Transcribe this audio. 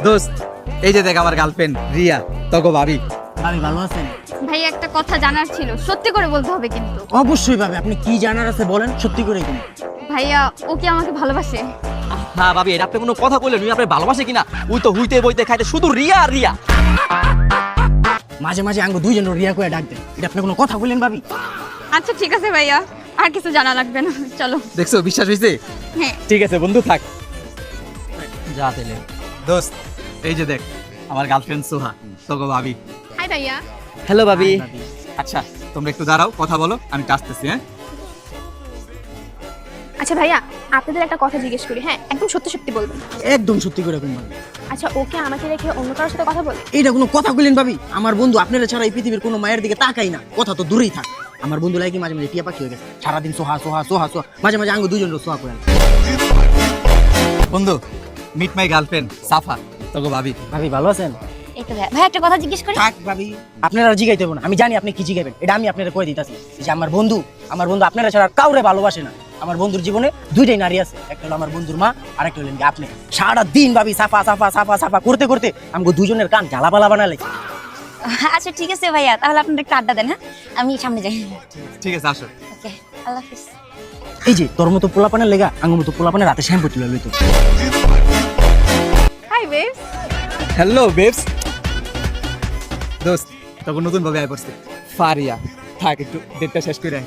দোস্ত এই যে দেখ আমার গার্লফ্রেন্ড রিয়া তোকে ভাবি। ভাবি ভালো আছেন? ভাই একটা কথা জানার ছিল, সত্যি করে বলতে হবে কিন্তু। অবশ্যই ভাবি, আপনি কি জানার আছে বলেন, সত্যি করে কিন্তু। ভাইয়া ও কি আমাকে ভালোবাসে? হ্যাঁ ভাবি, এটা আপনি কোনো কথা বললেন উনি আপনার ভালোবাসে কিনা? উই তো হুইতে বইতে খাইতে শুধু রিয়া আর রিয়া। মাঝে মাঝে আঙ্গ দুইজন রিয়া করে ডাক দেন, এটা আপনি কোনো কথা বললেন ভাবি? আচ্ছা ঠিক আছে ভাইয়া, আর কিছু জানা লাগবে না, চলো। দেখছো বিশ্বাস হয়েছে? হ্যাঁ ঠিক আছে বন্ধু থাক। যা তেলে। দোস্ত এই যে দেখ আমার গার্লফ্রেন্ড সোহা তোকে ভাবি। হাই ভাইয়া। হ্যালো ভাবি। আচ্ছা তোমরা একটু দাঁড়াও, কথা বলো, আমি আসতেছি। হ্যাঁ আচ্ছা ভাইয়া, আপনাদের একটা কথা জিজ্ঞেস করি, হ্যাঁ একদম সত্যি সত্যি বলবেন। একদম সত্যি করে কোন ভাবি? আচ্ছা ওকে আমাকে রেখে অন্য কারোর সাথে কথা বলে? এইটা কোনো কথা বললেন ভাবি? আমার বন্ধু আপনারা ছাড়া এই পৃথিবীর কোনো মায়ের দিকে তাকাই না, কথা তো দূরেই থাক। আমার বন্ধু লাগে মাঝে মাঝে টিয়া পাখি হয়ে গেছে, সারাদিন সোহা সোহা সোহা সোহা, মাঝে মাঝে আঙ্গ দুইজন সোহা করেন। বন্ধু মিট মাই গার্লফ্রেন্ড সাফা তোকে ভাবি। ভাবি ভালো আছেন? এই তো ভাই একটা কথা জিজ্ঞেস করি। থাক ভাবি, আপনারা আর জিগাইতে হবে না, আমি জানি আপনি কি জিগাবেন, এটা আমি আপনারা কয়ে দিতেছি যে আমার বন্ধু আপনারা ছাড়া কাউরে ভালোবাসে না। আমার বন্ধুর জীবনে দুইটাই নারী আছে, একটা হলো আমার বন্ধুর মা আর একটা হলেন আপনি। সারা দিন ভাবি সাফা সাফা সাফা সাফা করতে করতে আমাকে দুজনের কান ঝালাপালা বানালে। আচ্ছা ঠিক আছে ভাইয়া, তাহলে আপনারা একটু আড্ডা দেন। হ্যাঁ আমি সামনে যাই। ঠিক আছে আসো। ওকে, আল্লাহ হাফিজ। এই যে তোর মতো পোলাপানের লেগা আঙ্গ মতো পোলাপানের রাতে শ্যাম্পু তুলে লইতো। Hi babes. Hello babes. দোস্ত তখন নতুন ভাবে আয় পড়ছে ফারিয়া, থাক একটু ডেটটা শেষ করে আয়।